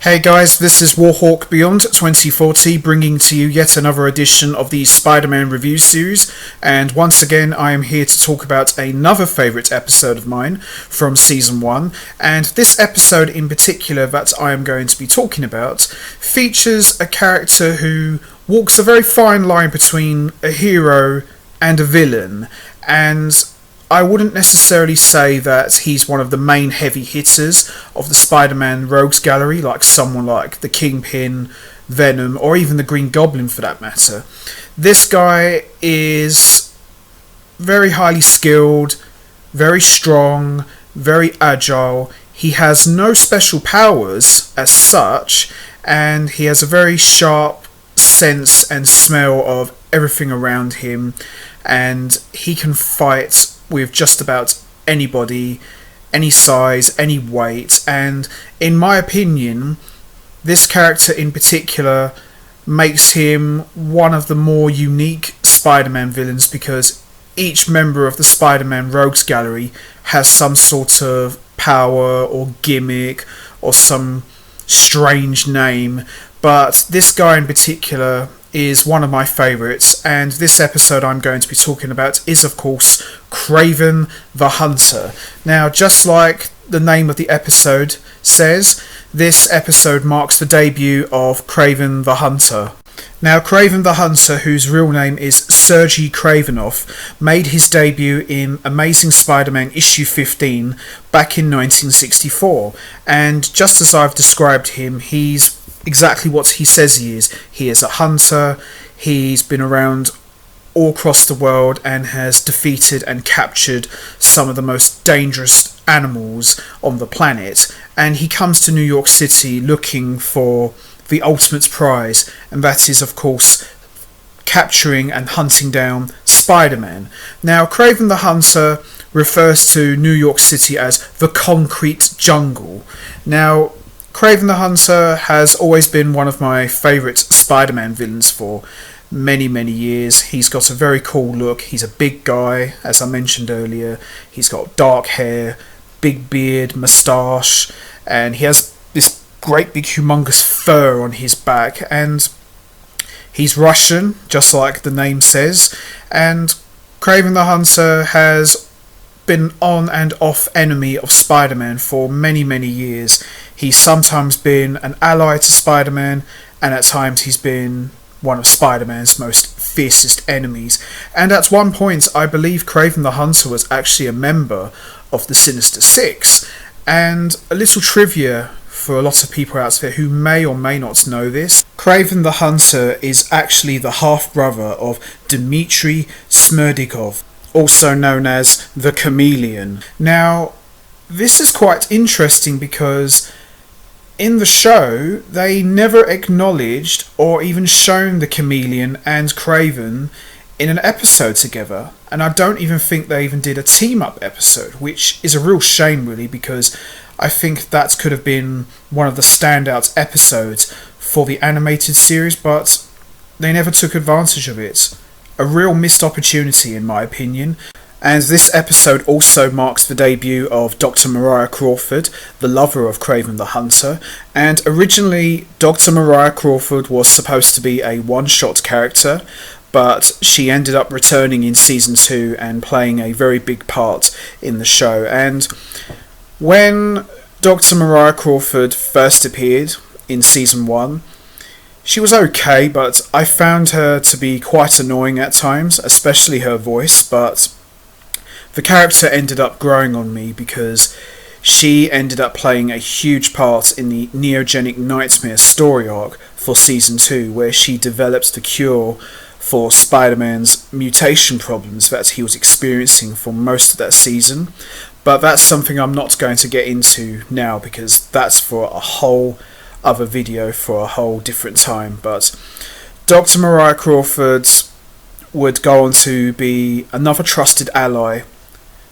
Hey guys, this is Warhawk Beyond 2040 bringing to you yet another edition of the Spider-Man review series, and once again I am here to talk about another favourite episode of mine from Season 1, and this episode in particular that I am going to be talking about features a character who walks a very fine line between a hero and a villain, and I wouldn't necessarily say that he's one of the main heavy hitters of the Spider-Man Rogues Gallery, like someone like the Kingpin, Venom, or even the Green Goblin for that matter. This guy is very highly skilled, very strong, very agile. He has no special powers as such, and he has a very sharp sense and smell of everything around him, and he can fight with just about anybody, any size, any weight, and in my opinion, this character in particular makes him one of the more unique Spider-Man villains because each member of the Spider-Man Rogues Gallery has some sort of power or gimmick or some strange name, but this guy in particular is one of my favourites, and this episode I'm going to be talking about is of course Craven the Hunter. Now, just like the name of the episode says, this episode marks the debut of Craven the Hunter. Now, Craven the Hunter, whose real name is Sergei Kravinoff, made his debut in Amazing Spider-Man issue 15 back in 1964, and just as I've described him, he's exactly what he says he is. He is a hunter. He's been around all across the world and has defeated and captured some of the most dangerous animals on the planet, and he comes to New York City looking for the ultimate prize, and that is of course capturing and hunting down Spider-Man. Now, Craven the Hunter refers to New York City as the concrete jungle. Now, Craven the Hunter has always been one of my favourite Spider-Man villains for many years. He's got a very cool look. He's a big guy, as I mentioned earlier. He's got dark hair, big beard, moustache, and he has this great big humongous fur on his back, and he's Russian, just like the name says, and Craven the Hunter has been on and off enemy of Spider-Man for many years. He's sometimes been an ally to Spider-Man, and at times he's been one of Spider-Man's most fiercest enemies. And at one point, I believe Craven the Hunter was actually a member of the Sinister Six. And a little trivia for a lot of people out there who may or may not know this: Craven the Hunter is actually the half-brother of Dmitry Smerdyakov, also known as the Chameleon. Now, this is quite interesting because in the show, they never acknowledged or even shown the Chameleon and Craven in an episode together, and I don't even think they even did a team-up episode, which is a real shame really, because I think that could have been one of the standout episodes for the animated series, but they never took advantage of it. A real missed opportunity in my opinion. And this episode also marks the debut of Dr. Mariah Crawford, the lover of Craven the Hunter, and originally Dr. Mariah Crawford was supposed to be a one-shot character, but she ended up returning in Season 2 and playing a very big part in the show. And when Dr. Mariah Crawford first appeared in Season 1, she was okay, but I found her to be quite annoying at times, especially her voice, but the character ended up growing on me because she ended up playing a huge part in the Neogenic Nightmare story arc for Season 2, where she developed the cure for Spider-Man's mutation problems that he was experiencing for most of that season. But that's something I'm not going to get into now because that's for a whole other video for a whole different time. But Dr. Mariah Crawford would go on to be another trusted ally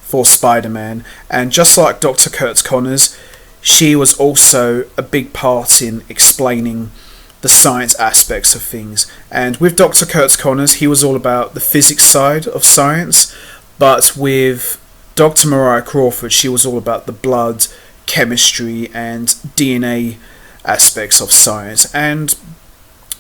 for Spider-Man, and just like Dr. Kurt Connors, she was also a big part in explaining the science aspects of things. And with Dr. Kurt Connors, he was all about the physics side of science, but with Dr. Mariah Crawford, she was all about the blood, chemistry, and DNA aspects of science, and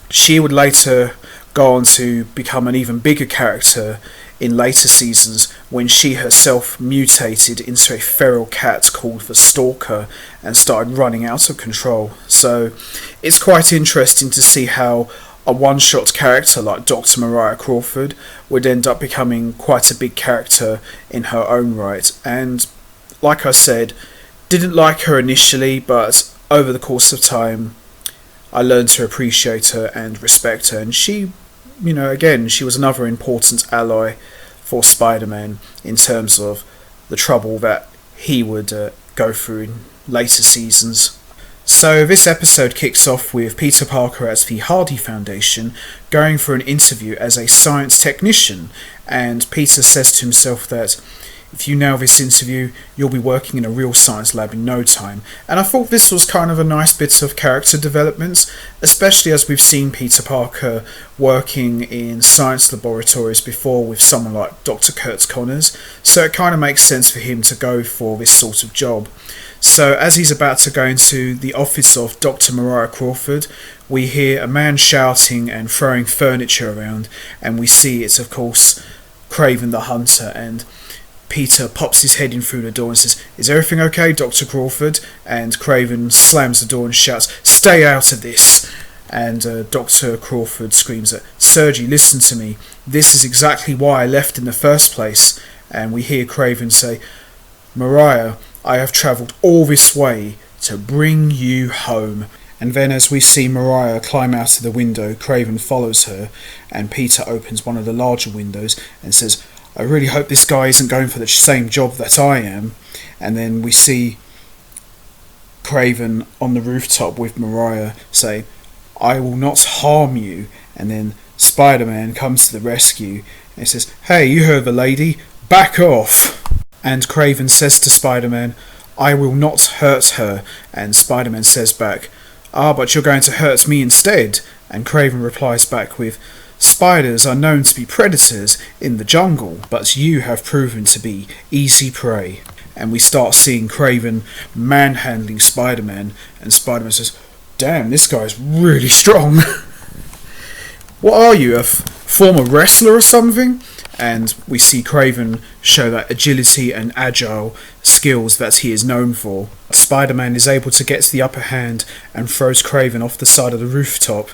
she would later go on to become an even bigger character in later seasons when she herself mutated into a feral cat called the Stalker and started running out of control. So it's quite interesting to see how a one-shot character like Dr. Mariah Crawford would end up becoming quite a big character in her own right. And like I said, didn't like her initially, but over the course of time I learned to appreciate her and respect her, and she, again, she was another important ally for Spider-Man in terms of the trouble that he would go through in later seasons. So this episode kicks off with Peter Parker at the Hardy Foundation going for an interview as a science technician, and Peter says to himself that if you nail this interview, you'll be working in a real science lab in no time. And I thought this was kind of a nice bit of character development, especially as we've seen Peter Parker working in science laboratories before with someone like Dr. Kurtz Connors, so it kind of makes sense for him to go for this sort of job. So as he's about to go into the office of Dr. Mariah Crawford, we hear a man shouting and throwing furniture around, and we see it's of course Craven the Hunter, and Peter pops his head in through the door and says, "Is everything okay, Dr. Crawford?" And Craven slams the door and shouts, "Stay out of this!" And Dr. Crawford screams at Sergi, "Listen to me, this is exactly why I left in the first place." And we hear Craven say, "Mariah, I have travelled all this way to bring you home." And then as we see Mariah climb out of the window, Craven follows her, and Peter opens one of the larger windows and says, "I really hope this guy isn't going for the same job that I am." And then we see Craven on the rooftop with Mariah say, "I will not harm you." And then Spider-Man comes to the rescue and says, "Hey, you heard the lady, back off." And Craven says to Spider-Man, "I will not hurt her." And Spider-Man says back, "Ah, but you're going to hurt me instead." And Craven replies back with, "Spiders are known to be predators in the jungle, but you have proven to be easy prey." And we start seeing Craven manhandling Spider-Man, and Spider-Man says, "Damn, this guy's really strong." "What are you, a former wrestler or something?" And we see Craven show that agility and agile skills that he is known for. Spider-Man is able to get to the upper hand and throws Craven off the side of the rooftop,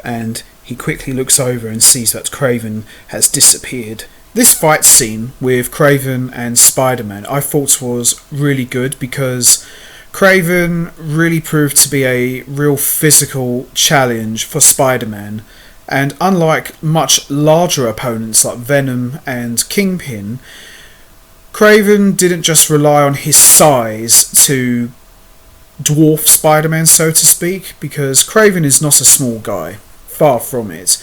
and he quickly looks over and sees that Craven has disappeared. This fight scene with Craven and Spider-Man I thought was really good because Craven really proved to be a real physical challenge for Spider-Man, and unlike much larger opponents like Venom and Kingpin, Craven didn't just rely on his size to dwarf Spider-Man, so to speak, because Craven is not a small guy. Far from it.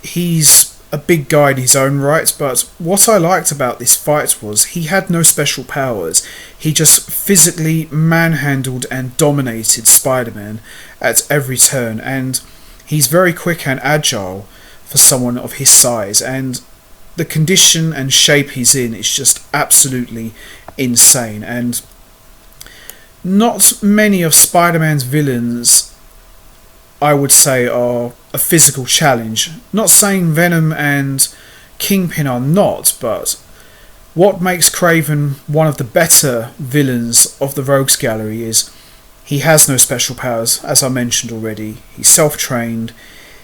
He's a big guy in his own right, but what I liked about this fight was he had no special powers. He just physically manhandled and dominated Spider-Man at every turn, and he's very quick and agile for someone of his size, and the condition and shape he's in is just absolutely insane. And not many of Spider-Man's villains, I would say, are a physical challenge. Not saying Venom and Kingpin are not, but what makes Craven one of the better villains of the Rogues Gallery is he has no special powers, as I mentioned already. He's self-trained,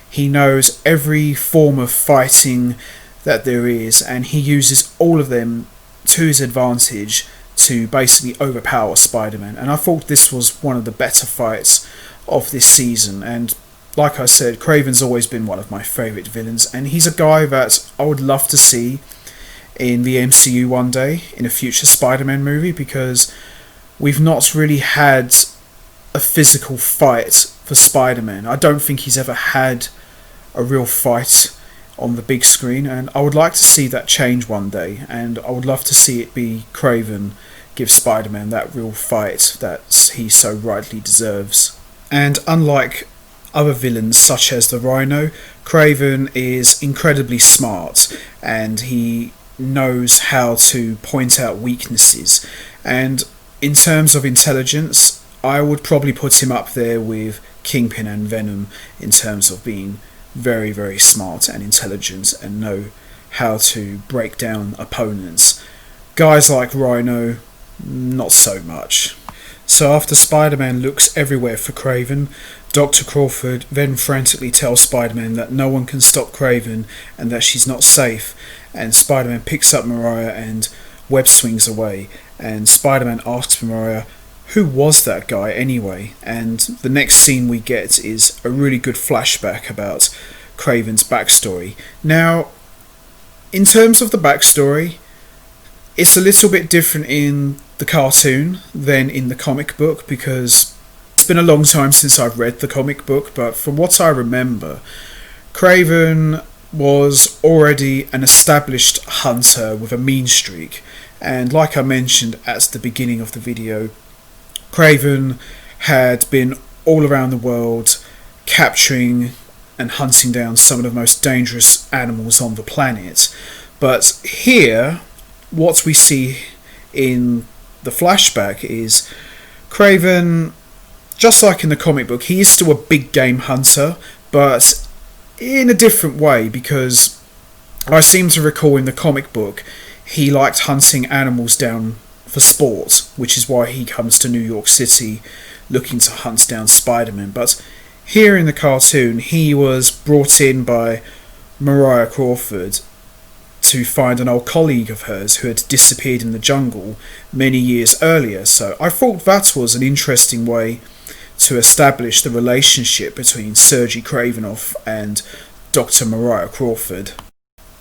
he knows every form of fighting that there is, and he uses all of them to his advantage to basically overpower Spider-Man. And I thought this was one of the better fights of this season, and like I said, Craven's always been one of my favourite villains, and he's a guy that I would love to see in the MCU one day, in a future Spider-Man movie, because we've not really had a physical fight for Spider-Man. I don't think he's ever had a real fight on the big screen, and I would like to see that change one day, and I would love to see it be Craven give Spider-Man that real fight that he so rightly deserves. And unlike other villains such as the Rhino, Craven is incredibly smart, and he knows how to point out weaknesses. And in terms of intelligence, I would probably put him up there with Kingpin and Venom in terms of being very, very smart and intelligent and know how to break down opponents. Guys like Rhino, not so much. So after Spider-Man looks everywhere for Kraven, Dr. Crawford then frantically tells Spider-Man that no one can stop Kraven and that she's not safe, and Spider-Man picks up Mariah and web swings away, and Spider-Man asks Mariah, who was that guy anyway? And the next scene we get is a really good flashback about Kraven's backstory. Now, in terms of the backstory, it's a little bit different in the cartoon than in the comic book, because it's been a long time since I've read the comic book, but from what I remember, Kraven was already an established hunter with a mean streak, and like I mentioned at the beginning of the video, Kraven had been all around the world capturing and hunting down some of the most dangerous animals on the planet. But here, what we see in the flashback is Kraven, just like in the comic book, he is still a big game hunter, but in a different way, because I seem to recall in the comic book he liked hunting animals down for sport, which is why he comes to New York City looking to hunt down Spider-Man. But here in the cartoon, he was brought in by Mariah Crawford to find an old colleague of hers who had disappeared in the jungle many years earlier. So I thought that was an interesting way to establish the relationship between Sergei Kravinoff and Dr. Mariah Crawford.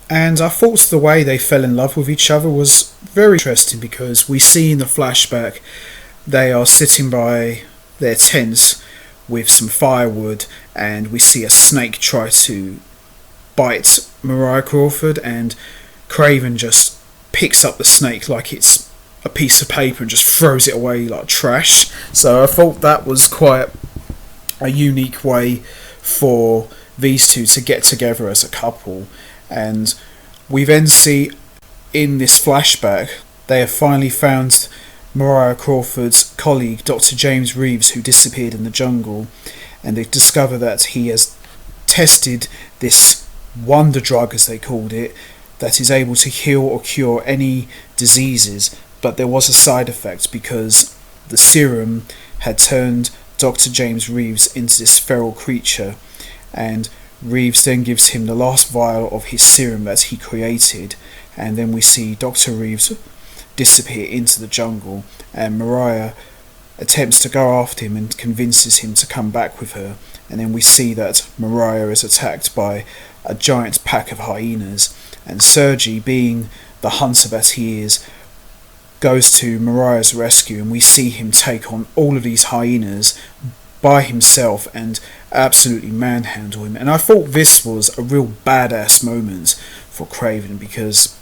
And I thought the way they fell in love with each other was very interesting, because we see in the flashback they are sitting by their tents with some firewood, and we see a snake try to bite Mariah Crawford, and Kraven just picks up the snake like it's a piece of paper and just throws it away like trash. So I thought that was quite a unique way for these two to get together as a couple. And we then see in this flashback they have finally found Mariah Crawford's colleague, Dr. James Reeves, who disappeared in the jungle, and they discover that he has tested this wonder drug, as they called it, that is able to heal or cure any diseases, but there was a side effect because the serum had turned Dr. James Reeves into this feral creature, and Reeves then gives him the last vial of his serum that he created, and then we see Dr. Reeves disappear into the jungle, and Mariah attempts to go after him and convinces him to come back with her, and then we see that Mariah is attacked by a giant pack of hyenas, and Sergei, being the hunter that he is, goes to Mariah's rescue, and we see him take on all of these hyenas by himself and absolutely manhandle him. And I thought this was a real badass moment for Kraven, because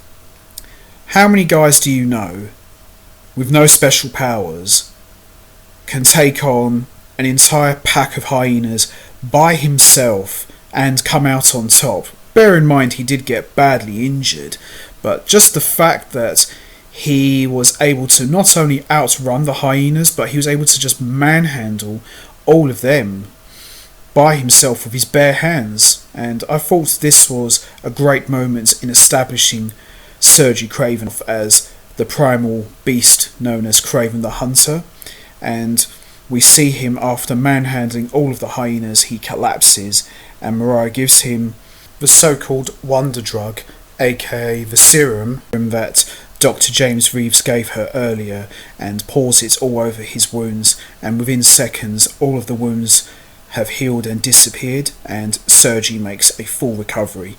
how many guys do you know with no special powers can take on an entire pack of hyenas by himself and come out on top? Bear in mind he did get badly injured, but just the fact that he was able to not only outrun the hyenas, but he was able to just manhandle all of them by himself with his bare hands. And I thought this was a great moment in establishing Sergei Kravinoff as the primal beast known as Craven the Hunter. And we see him, after manhandling all of the hyenas, he collapses, and Mariah gives him the so-called wonder drug, aka the serum that Dr. James Reeves gave her earlier, and pours it all over his wounds, and within seconds all of the wounds have healed and disappeared, and Sergei makes a full recovery.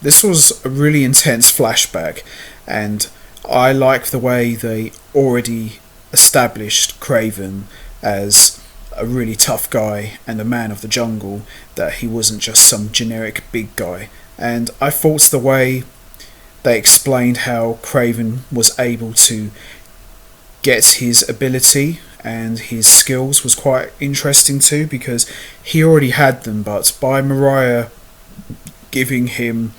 This was a really intense flashback, and I like the way they already established Kraven as a really tough guy and a man of the jungle, that he wasn't just some generic big guy. And I thought the way they explained how Kraven was able to get his ability and his skills was quite interesting too, because he already had them, but by Mariah giving him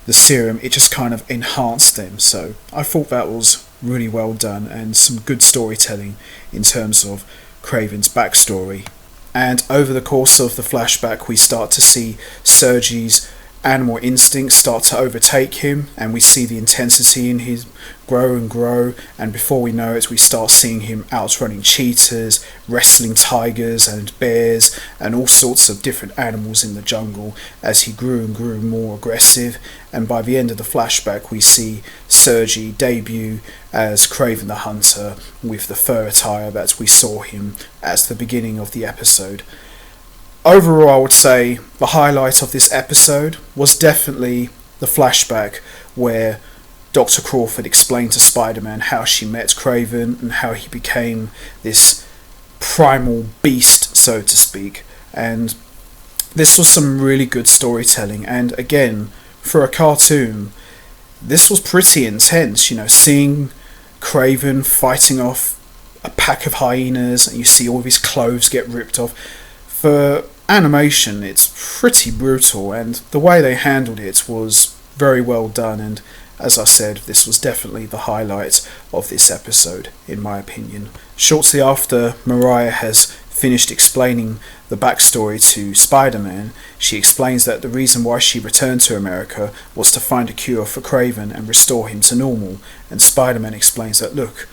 the serum, it just kind of enhanced them. So I thought that was really well done and some good storytelling in terms of Craven's backstory. And over the course of the flashback, we start to see Sergi's animal instincts start to overtake him, and we see the intensity in his grow and grow, and before we know it, we start seeing him outrunning cheetahs, wrestling tigers and bears and all sorts of different animals in the jungle as he grew and grew more aggressive. And by the end of the flashback, we see Sergi debut as Craven the Hunter with the fur attire that we saw him at the beginning of the episode. Overall, I would say the highlight of this episode was definitely the flashback where Dr. Crawford explained to Spider-Man how she met Craven and how he became this primal beast, so to speak. And this was some really good storytelling. And again, for a cartoon, this was pretty intense, seeing Craven fighting off a pack of hyenas and you see all of his clothes get ripped off. For animation, it's pretty brutal, and the way they handled it was very well done, and as I said, this was definitely the highlight of this episode, in my opinion. Shortly after Mariah has finished explaining the backstory to Spider-Man, she explains that the reason why she returned to America was to find a cure for Craven and restore him to normal, and Spider-Man explains that, look,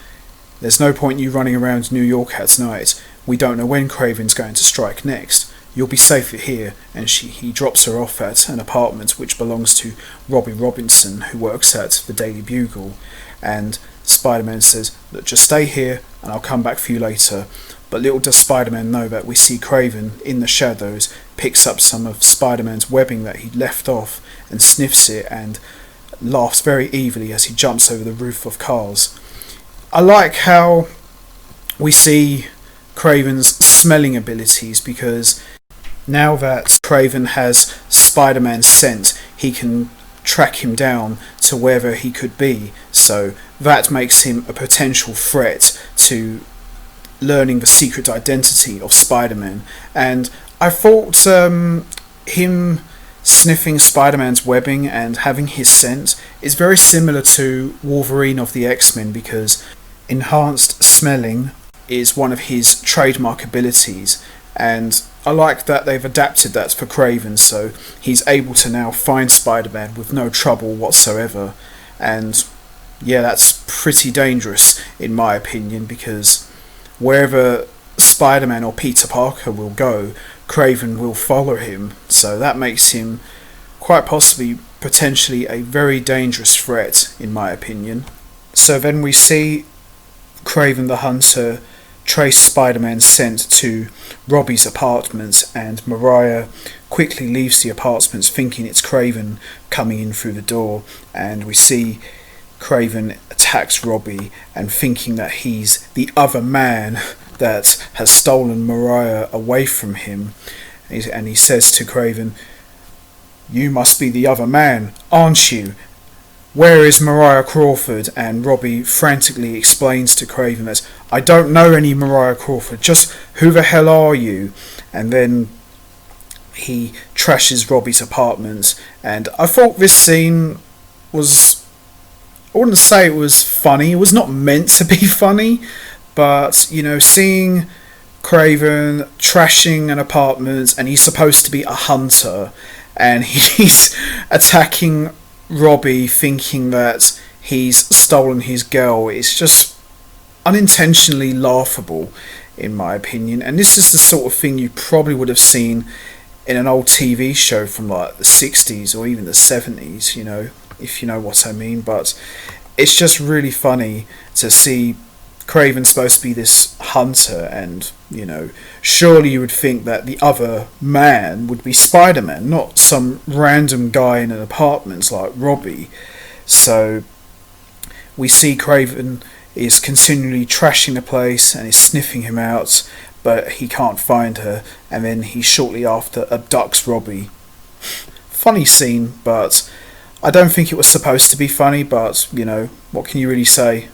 there's no point you running around New York at night. We don't know when Craven's going to strike next. You'll be safer here, and he drops her off at an apartment which belongs to Robbie Robinson, who works at the Daily Bugle, and Spider-Man says, look, just stay here and I'll come back for you later. But little does Spider-Man know that we see Craven in the shadows picks up some of Spider-Man's webbing that he'd left off and sniffs it and laughs very evilly as he jumps over the roof of cars. I like how we see Craven's smelling abilities, because now that Craven has Spider-Man's scent, he can track him down to wherever he could be, so that makes him a potential threat to learning the secret identity of Spider-Man. And I thought him sniffing Spider-Man's webbing and having his scent is very similar to Wolverine of the X-Men, because enhanced smelling is one of his trademark abilities, and I like that they've adapted that for Craven, so he's able to now find Spider-Man with no trouble whatsoever. And yeah, that's pretty dangerous in my opinion, because wherever Spider-Man or Peter Parker will go, Craven will follow him, so that makes him quite possibly potentially a very dangerous threat in my opinion. So then we see Craven the Hunter trace Spider-Man's scent to Robbie's apartment, and Mariah quickly leaves the apartment thinking it's Craven coming in through the door, and we see Craven attacks Robbie and thinking that he's the other man that has stolen Mariah away from him, and he says to Craven, "You must be the other man, aren't you? Where is Mariah Crawford?" And Robbie frantically explains to Craven that, "I don't know any Mariah Crawford, just who the hell are you?" And then he trashes Robbie's apartment, and I thought this scene was, I wouldn't say it was funny, it was not meant to be funny, but seeing Craven trashing an apartment, and he's supposed to be a hunter, and he's attacking Robbie thinking that he's stolen his girl, it's just unintentionally laughable in my opinion. And this is the sort of thing you probably would have seen in an old TV show from like the 60s or even the 70s, if you know what I mean. But it's just really funny to see Craven supposed to be this hunter, and surely you would think that the other man would be Spider-Man, not some random guy in an apartment like Robbie. So we see Craven is continually trashing the place and is sniffing him out, but he can't find her, and then he shortly after abducts Robbie. Funny scene, but I don't think it was supposed to be funny, but what can you really say?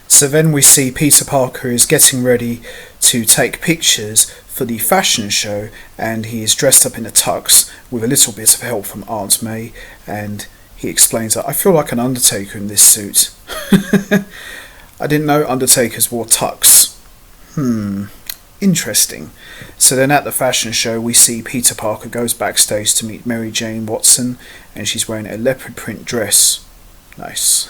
So then we see Peter Parker is getting ready to take pictures for the fashion show, and he is dressed up in a tux with a little bit of help from Aunt May, and he explains that, "I feel like an Undertaker in this suit." I didn't know Undertakers wore tux. Interesting. So then at the fashion show, we see Peter Parker goes backstage to meet Mary Jane Watson, and she's wearing a leopard print dress. Nice.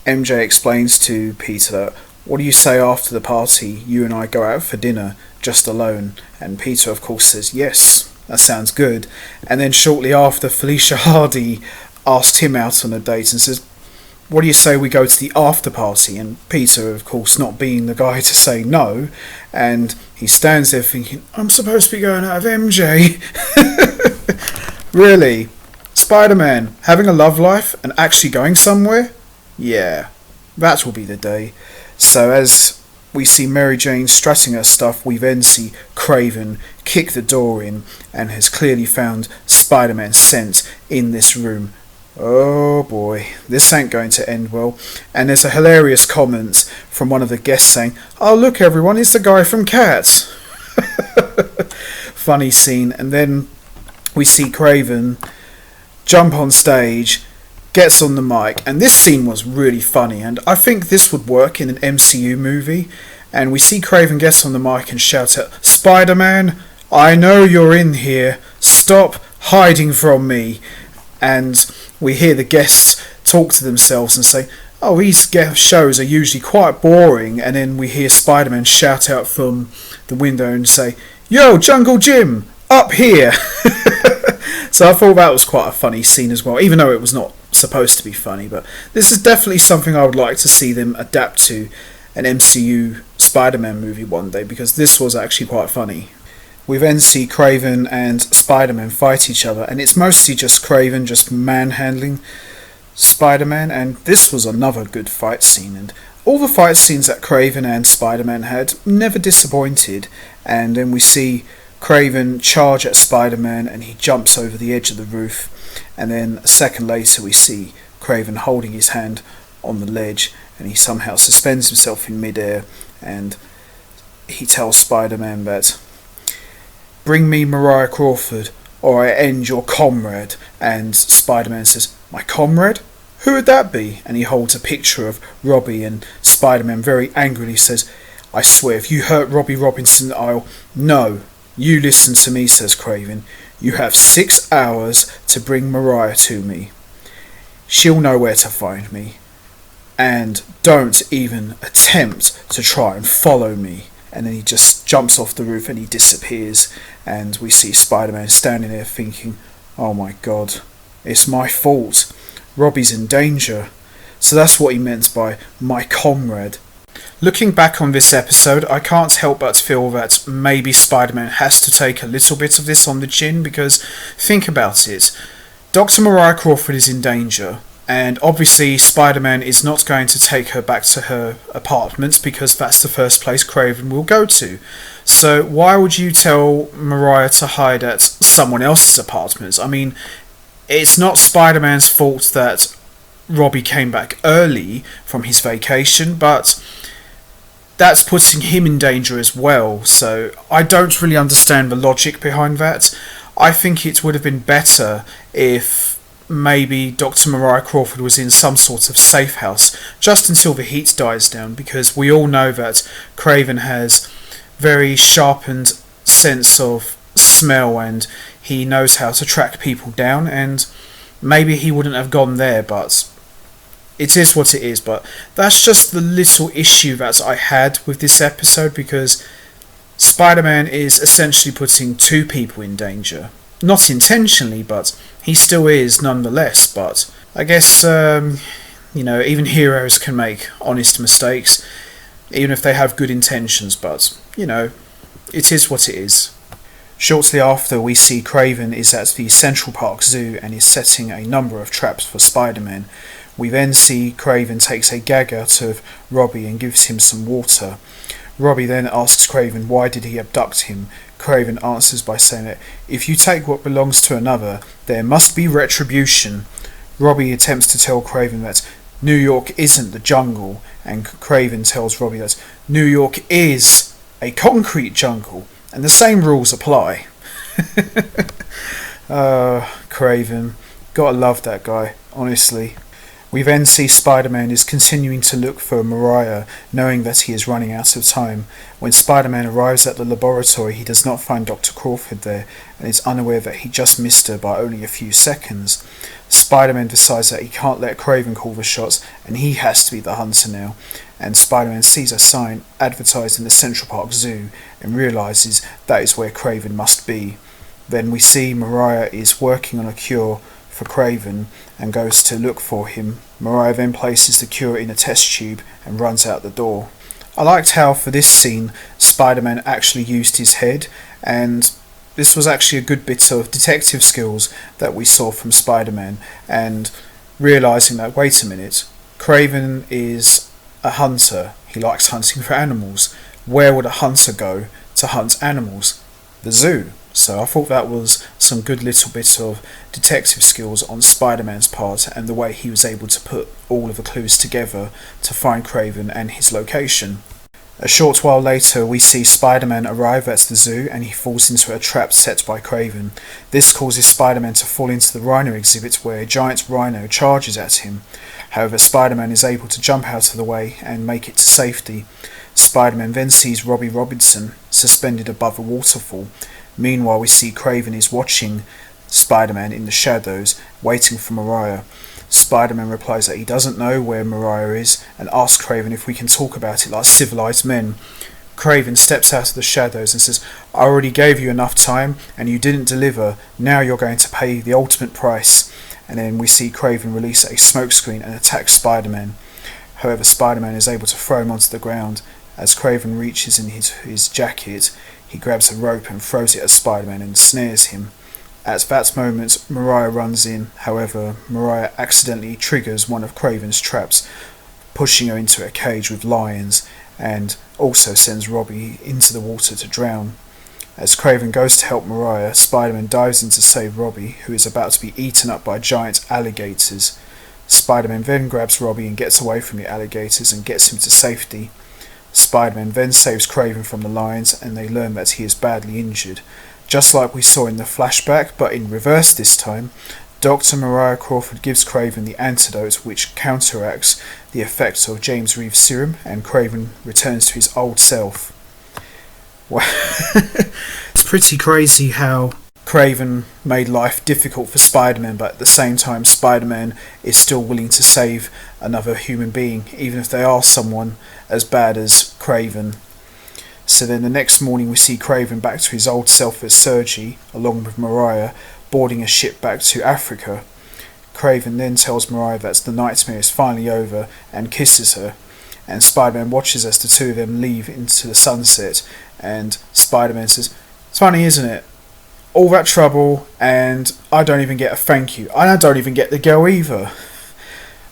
MJ explains to Peter that, what do you say after the party, you and I go out for dinner, just alone? And Peter, of course, says, yes, that sounds good. And then shortly after, Felicia Hardy asked him out on a date and says, what do you say we go to the after party? And Peter, of course, not being the guy to say no, and he stands there thinking, I'm supposed to be going out of MJ. Really? Spider-Man having a love life and actually going somewhere? Yeah, that will be the day. So as we see Mary Jane strutting her stuff, we then see Craven kick the door in and has clearly found Spider-Man's scent in this room. Oh boy, this ain't going to end well. And there's a hilarious comment from one of the guests saying, oh look everyone, it's the guy from Cats. Funny scene. And then we see Craven jump on stage, gets on the mic, and this scene was really funny, and I think this would work in an MCU movie. And we see Craven get on the mic and shout out, Spider-Man, I know you're in here, stop hiding from me. And we hear the guests talk to themselves and say, oh, these guest shows are usually quite boring. And then we hear Spider-Man shout out from the window and say, yo, Jungle Jim, up here. So I thought that was quite a funny scene as well, even though it was not supposed to be funny. But this is definitely something I would like to see them adapt to an MCU Spider-Man movie one day, because this was actually quite funny. We then see Craven and Spider-Man fight each other, and it's mostly just Craven just manhandling Spider-Man, and this was another good fight scene. And all the fight scenes that Craven and Spider-Man had never disappointed. And then we see Craven charge at Spider-Man and he jumps over the edge of the roof, and then a second later we see Craven holding his hand on the ledge and he somehow suspends himself in midair, and he tells Spider-Man that, bring me Mariah Crawford or I end your comrade. And Spider-Man says, my comrade? Who would that be? And he holds a picture of Robbie, and Spider-Man very angrily says, I swear if you hurt Robbie Robinson I'll... No, you listen to me, says Craven. You have 6 hours to bring Mariah to me. She'll know where to find me. And don't even attempt to try and follow me. And then he just jumps off the roof and he disappears. And we see Spider-Man standing there thinking, oh my god, it's my fault. Robbie's in danger. So that's what he meant by my comrade. Looking back on this episode, I can't help but feel that maybe Spider-Man has to take a little bit of this on the chin, because think about it. Dr. Mariah Crawford is in danger. And obviously Spider-Man is not going to take her back to her apartment, because that's the first place Craven will go to. So why would you tell Mariah to hide at someone else's apartment? I mean, it's not Spider-Man's fault that Robbie came back early from his vacation, but that's putting him in danger as well. So I don't really understand the logic behind that. I think it would have been better if maybe Dr. Mariah Crawford was in some sort of safe house just until the heat dies down, because we all know that Craven has very sharpened sense of smell and he knows how to track people down, and maybe he wouldn't have gone there, but it is what it is. But that's just the little issue that I had with this episode, because Spider-Man is essentially putting two people in danger. Not intentionally, but he still is nonetheless. But I guess, even heroes can make honest mistakes, even if they have good intentions. But, it is what it is. Shortly after, we see Craven is at the Central Park Zoo and is setting a number of traps for Spider-Man. We then see Craven takes a gag out of Robbie and gives him some water. Robbie then asks Craven why did he abduct him. Craven answers by saying that if you take what belongs to another, there must be retribution. Robbie attempts to tell Craven that New York isn't the jungle, and Craven tells Robbie that New York is a concrete jungle, and the same rules apply. Craven. Gotta love that guy, honestly. We then see Spider-Man is continuing to look for Mariah, knowing that he is running out of time. When Spider-Man arrives at the laboratory, he does not find Dr. Crawford there, and is unaware that he just missed her by only a few seconds. Spider-Man decides that he can't let Craven call the shots, and he has to be the hunter now. And Spider-Man sees a sign advertised in the Central Park Zoo, and realises that is where Craven must be. Then we see Mariah is working on a cure for Craven and goes to look for him. Mariah then places the cure in a test tube and runs out the door. I liked how for this scene Spider-Man actually used his head, and this was actually a good bit of detective skills that we saw from Spider-Man, and realising that, wait a minute, Craven is a hunter, he likes hunting for animals. Where would a hunter go to hunt animals? The zoo. So I thought that was some good little bit of detective skills on Spider-Man's part, and the way he was able to put all of the clues together to find Craven and his location. A short while later we see Spider-Man arrive at the zoo, and he falls into a trap set by Craven. This causes Spider-Man to fall into the rhino exhibit, where a giant rhino charges at him. However, Spider-Man is able to jump out of the way and make it to safety. Spider-Man then sees Robbie Robinson suspended above a waterfall. Meanwhile, we see Craven is watching Spider-Man in the shadows, waiting for Mariah. Spider-Man replies that he doesn't know where Mariah is, and asks Craven if we can talk about it like civilized men. Craven steps out of the shadows and says, I already gave you enough time, and you didn't deliver. Now you're going to pay the ultimate price. And then we see Craven release a smokescreen and attack Spider-Man. However, Spider-Man is able to throw him onto the ground. As Craven reaches in his jacket, he grabs a rope and throws it at Spider-Man and snares him. At that moment, Mariah runs in. However, Mariah accidentally triggers one of Craven's traps, pushing her into a cage with lions, and also sends Robbie into the water to drown. As Craven goes to help Mariah, Spider-Man dives in to save Robbie, who is about to be eaten up by giant alligators. Spider-Man then grabs Robbie and gets away from the alligators and gets him to safety. Spider-Man then saves Craven from the lions, and they learn that he is badly injured. Just like we saw in the flashback, but in reverse this time, Dr. Mariah Crawford gives Craven the antidote which counteracts the effects of James Reeves' serum, and Craven returns to his old self. Well, it's pretty crazy how Craven made life difficult for Spider-Man, but at the same time Spider-Man is still willing to save another human being, even if they are someone as bad as Craven. So then the next morning we see Craven back to his old self at Sergi, along with Mariah, boarding a ship back to Africa. Craven then tells Mariah that the nightmare is finally over and kisses her, and Spider-Man watches as the two of them leave into the sunset, and Spider-Man says, it's funny, isn't it? All that trouble, and I don't even get a thank you. I don't even get the girl either.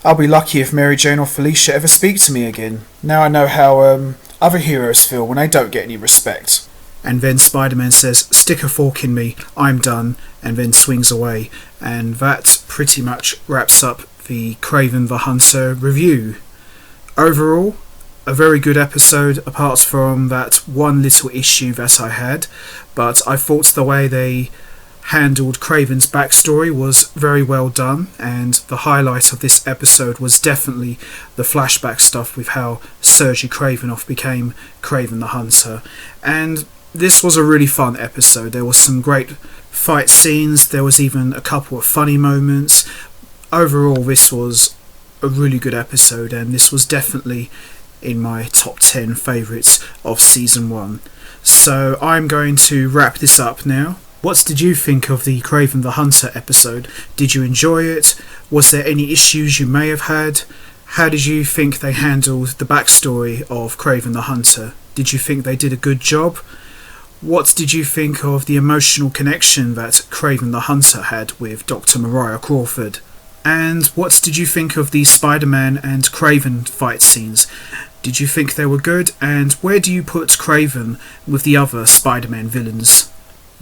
I'll be lucky if Mary Jane or Felicia ever speak to me again. Now I know how other heroes feel when they don't get any respect. And then Spider-Man says, stick a fork in me, I'm done, and then swings away. And that pretty much wraps up the Craven the Hunter review. Overall, a very good episode, apart from that one little issue that I had, but I thought the way they handled Craven's backstory was very well done, and the highlight of this episode was definitely the flashback stuff with how Sergei Kravinoff became Craven the Hunter. And this was a really fun episode. There was some great fight scenes, there was even a couple of funny moments. Overall, this was a really good episode, and this was definitely in my top 10 favourites of Season 1. So I'm going to wrap this up now. What did you think of the Craven the Hunter episode? Did you enjoy it? Was there any issues you may have had? How did you think they handled the backstory of Craven the Hunter? Did you think they did a good job? What did you think of the emotional connection that Craven the Hunter had with Dr. Mariah Crawford? And what did you think of the Spider-Man and Craven fight scenes? Did you think they were good? And where do you put Craven with the other Spider-Man villains?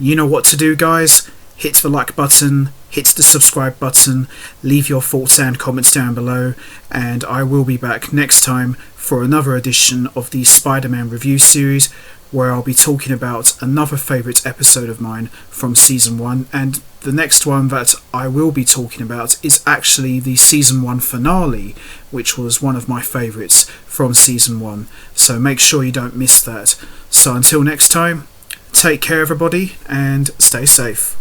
You know what to do, guys. Hit the like button, hit the subscribe button, leave your thoughts and comments down below, and I will be back next time for another edition of the Spider-Man review series. where I'll be talking about another favourite episode of mine from Season 1, and the next one that I will be talking about is actually the Season 1 finale, which was one of my favourites from Season 1, so make sure you don't miss that. So until next time, take care everybody, and stay safe.